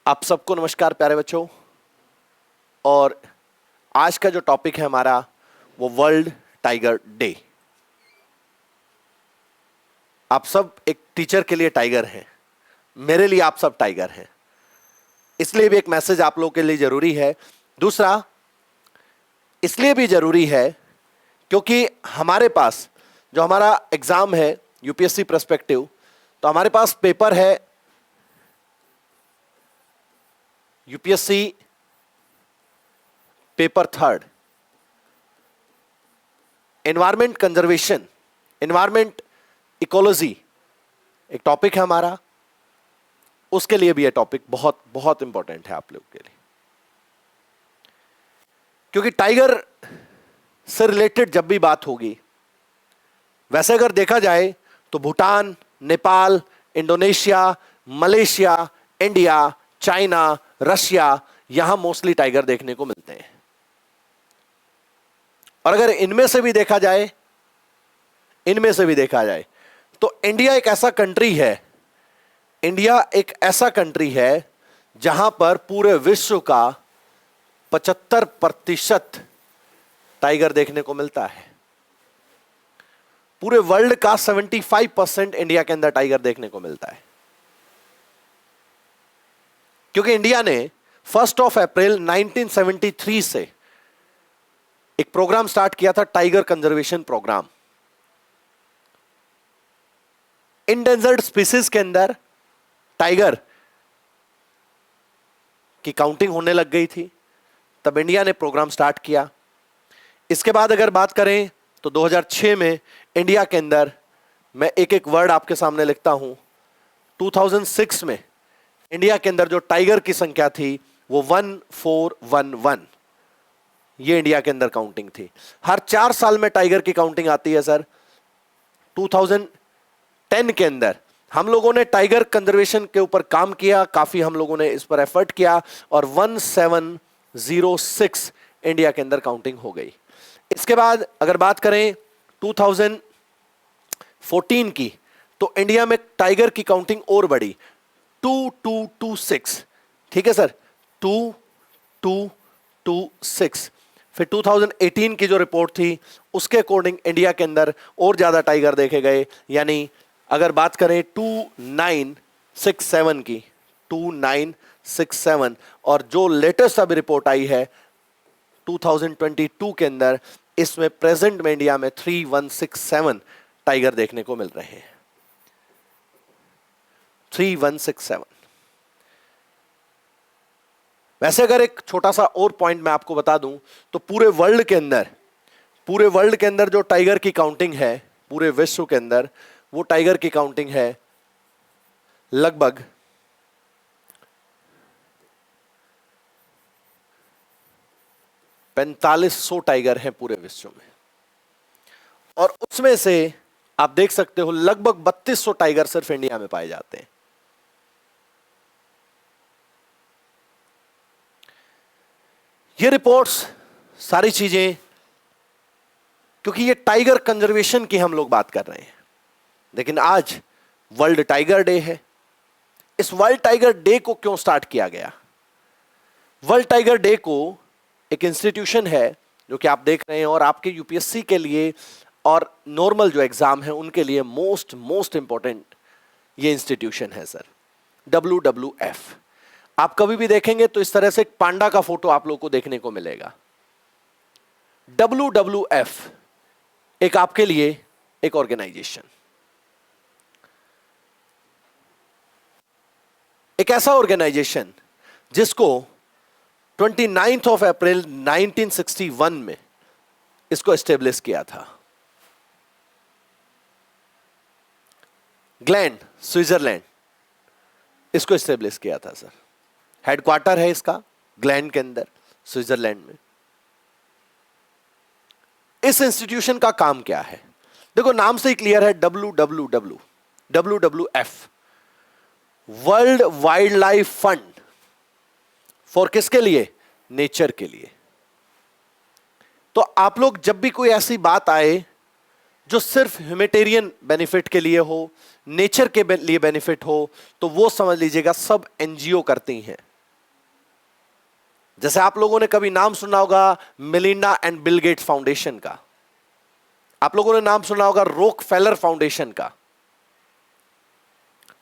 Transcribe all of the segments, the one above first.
आप सबको नमस्कार प्यारे बच्चों। और आज का जो टॉपिक है हमारा वो वर्ल्ड टाइगर डे। आप सब एक टीचर के लिए टाइगर हैं, मेरे लिए आप सब टाइगर हैं, इसलिए भी एक मैसेज आप लोगों के लिए जरूरी है। दूसरा इसलिए भी जरूरी है क्योंकि हमारे पास जो हमारा एग्जाम है यूपीएससी पर्सपेक्टिव, तो हमारे पास पेपर है UPSC paper third, environment conservation, environment ecology एक टॉपिक है हमारा। उसके लिए भी यह टॉपिक बहुत बहुत इंपॉर्टेंट है आप लोगों के लिए, क्योंकि टाइगर से रिलेटेड जब भी बात होगी, वैसे अगर देखा जाए तो Bhutan, Nepal, Indonesia, Malaysia, India, China, Russia, यहां मोस्टली टाइगर देखने को मिलते हैं। और अगर इनमें से भी देखा जाए तो इंडिया एक ऐसा कंट्री है जहां पर पूरे विश्व का 75% टाइगर देखने को मिलता है। पूरे वर्ल्ड का 75% इंडिया के अंदर टाइगर देखने को मिलता है, क्योंकि इंडिया ने 1 अप्रैल 1973 से एक प्रोग्राम स्टार्ट किया था, tiger conservation programme. Endangered species के अंदर टाइगर की काउंटिंग होने लग गई थी, तब इंडिया ने प्रोग्राम स्टार्ट किया। इसके बाद अगर बात करें तो 2006 में इंडिया के अंदर, मैं एक एक वर्ड आपके सामने लिखता हूं, 2006 में इंडिया के अंदर जो टाइगर की संख्या थी वो 1411, ये इंडिया के अंदर काउंटिंग थी। हर 4 साल में टाइगर की काउंटिंग आती है सर। 2010 के अंदर हम लोगों ने टाइगर कंजर्वेशन के ऊपर काम किया, काफी हम लोगों ने इस पर एफर्ट किया, और 1706 इंडिया के अंदर काउंटिंग हो गई। इसके बाद अगर बात करें 2014 की, तो इंडिया में टाइगर की काउंटिंग और बढ़ी, 2226, ठीक है सर, 2226। फिर 2018 की जो रिपोर्ट थी उसके अकॉर्डिंग इंडिया के अंदर और ज्यादा टाइगर देखे गए, यानी अगर बात करें 2967 की, 2967, और जो लेटेस्ट अभी रिपोर्ट आई है 2022 के अंदर, इसमें प्रेजेंट में इंडिया में 3167 टाइगर देखने को मिल रहे हैं। 3167। वैसे अगर एक छोटा सा और पॉइंट मैं आपको बता दूं तो पूरे वर्ल्ड के अंदर जो टाइगर की काउंटिंग है पूरे विश्व के अंदर, वो टाइगर की काउंटिंग है लगभग 4500 टाइगर हैं पूरे विश्व में, और उसमें से आप देख सकते हो लगभग 3200 टाइगर सिर्फ इंडिया में पाए जाते हैं। ये रिपोर्ट्स, सारी चीजें, क्योंकि ये टाइगर कंजर्वेशन की हम लोग बात कर रहे हैं, लेकिन आज वर्ल्ड टाइगर डे है। इस वर्ल्ड टाइगर डे को क्यों स्टार्ट किया गया? वर्ल्ड टाइगर डे को एक इंस्टीट्यूशन है जो कि आप देख रहे हैं, और आपके यूपीएससी के लिए और नॉर्मल जो एग्जाम है उनके लिए मोस्ट इंपॉर्टेंट ये इंस्टीट्यूशन है सर, WWF। आप कभी भी देखेंगे तो इस तरह से एक पांडा का फोटो आप लोगों को देखने को मिलेगा। WWF एक आपके लिए एक ऑर्गेनाइजेशन, एक ऐसा ऑर्गेनाइजेशन जिसको 29 अप्रैल 1961 में इसको एस्टेब्लिश किया था। ग्लैंड, स्विट्जरलैंड, इसको एस्टेब्लिश किया था सर। हेडक्वार्टर है इसका ग्लैंड के अंदर, स्विट्जरलैंड में। इस इंस्टीट्यूशन का काम क्या है? देखो नाम से ही क्लियर है, WWF, world wild life fund, for किसके लिए? नेचर के लिए। तो आप लोग जब भी कोई ऐसी बात आए जो सिर्फ ह्यूमैनिटेरियन बेनिफिट के लिए हो, नेचर के लिए बेनिफिट हो, तो वो समझ लीजिएगा सब एनजीओ करती हैं। जैसे आप लोगों ने कभी नाम सुना होगा Melinda and Bill Gates foundation का, आप लोगों ने नाम सुना होगा रोकफेलर फाउंडेशन का,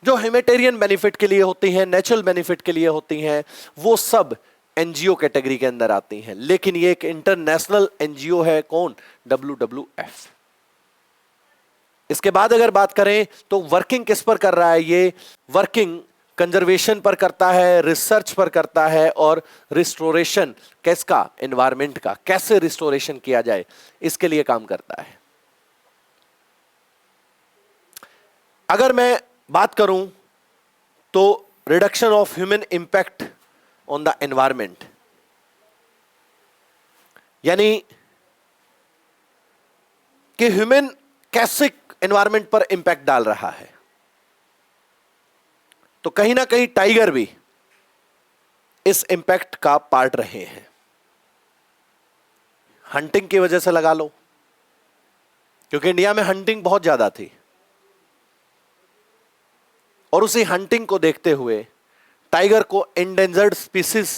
जो ह्यूमैनिटेरियन बेनिफिट के लिए होती हैं, नेचुरल बेनिफिट के लिए होती हैं, वो सब एनजीओ कैटेगरी के अंदर आती हैं। लेकिन ये एक इंटरनेशनल एनजीओ है, कौन? WWF। इसके बाद अगर बात करें तो वर्किंग किस पर कर रहा है? ये वर्किंग कंजर्वेशन पर करता है, रिसर्च पर करता है, और रिस्टोरेशन किसका? एनवायरमेंट का, कैसे रिस्टोरेशन किया जाए इसके लिए काम करता है। अगर मैं बात करूं तो reduction of human impact on the environment, यानी कि ह्यूमन कैसे एनवायरमेंट पर इंपैक्ट डाल रहा है, तो कहीं ना कहीं टाइगर भी इस इंपैक्ट का पार्ट रहे हैं। हंटिंग की वजह से लगा लो, क्योंकि इंडिया में हंटिंग बहुत ज्यादा थी, और उसी हंटिंग को देखते हुए टाइगर को एंडेंजर्ड स्पीसीज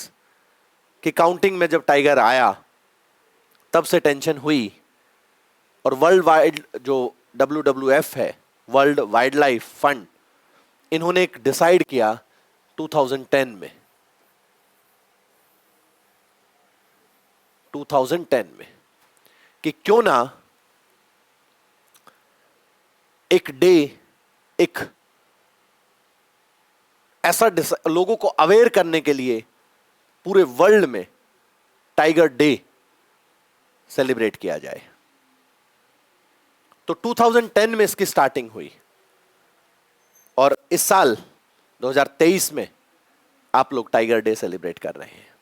की काउंटिंग में जब टाइगर आया, तब से टेंशन हुई, और वर्ल्ड वाइड जो WWF है, वर्ल्ड वाइल्ड लाइफ फंड, इन्होंने एक डिसाइड किया 2010 में कि क्यों ना एक डे, एक ऐसा लोगों को अवेयर करने के लिए पूरे वर्ल्ड में टाइगर डे सेलिब्रेट किया जाए। तो 2010 में इसकी स्टार्टिंग हुई, और इस साल 2023 में आप लोग टाइगर डे सेलिब्रेट कर रहे हैं।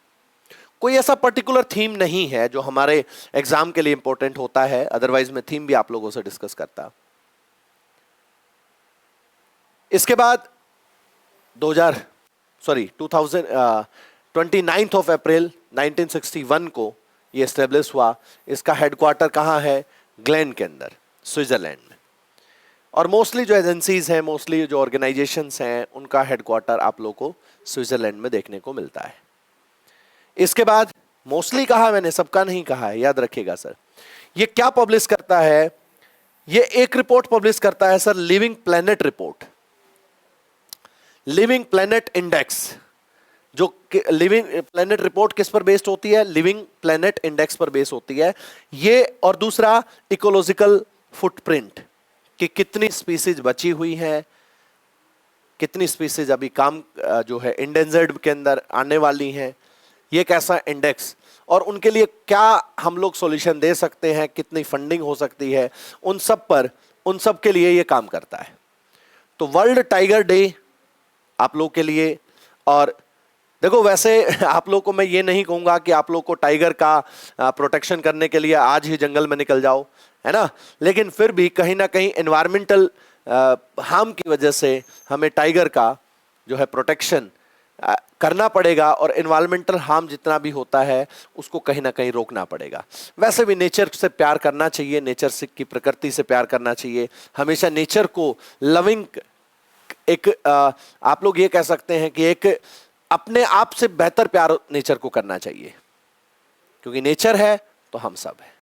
कोई ऐसा पर्टिकुलर थीम नहीं है जो हमारे एग्जाम के लिए इंपॉर्टेंट होता है, अदरवाइज मैं थीम भी आप लोगों से डिस्कस करता। इसके बाद 29 ऑफ अप्रैल 1961 को यह एस्टेब्लिश हुआ। इसका हेडक्वार्टर कहां है? ग्लेन के अंदर, स्विट्जरलैंड में। और मोस्टली जो एजेंसीज हैं, मोस्टली जो ऑर्गेनाइजेशंस हैं, उनका हेडक्वार्टर आप लोग को स्विट्जरलैंड में देखने को मिलता है। इसके बाद मोस्टली कहा मैंने, सबका नहीं कहा है, याद रखिएगा सर। ये क्या पब्लिश करता है? ये एक रिपोर्ट पब्लिश करता है sir, living planet report, living planet index. जो लिविंग प्लेनेट रिपोर्ट किस पर बेस्ड होती है? लिविंग प्लेनेट इंडेक्स पर बेस्ड होती है ये। और दूसरा इकोलॉजिकल फुटप्रिंट, कि कितनी स्पीसीज बची हुई हैं, कितनी स्पीसीज अभी काम जो है इंडेंजर्ड के अंदर आने वाली हैं, ये एक ऐसा इंडेक्स, और उनके लिए क्या हम लोग सॉल्यूशन दे सकते हैं, कितनी फंडिंग हो सकती है, उन सब के लिए ये काम करता है। तो वर्ल्ड टाइगर डे आप लोग के लिए, और देखो वैसे आप लोग को मैं ये नहीं कहूंगा कि आप लोग को टाइगर का प्रोटेक्शन करने के लिए आज ही जंगल में निकल जाओ, है ना, लेकिन फिर भी कहीं ना कहीं एनवायरमेंटल हार्म की वजह से हमें टाइगर का जो है प्रोटेक्शन करना पड़ेगा, और एनवायरमेंटल हार्म जितना भी होता है उसको कहीं ना कहीं रोकना पड़ेगा। वैसे भी नेचर से प्यार करना चाहिए, नेचर से की प्रकृति से प्यार करना चाहिए, हमेशा नेचर को लविंग, एक आप लोग ये कह सकते हैं कि एक अपने आप से बेहतर प्यार नेचर को करना चाहिए, क्योंकि नेचर है तो हम सब है।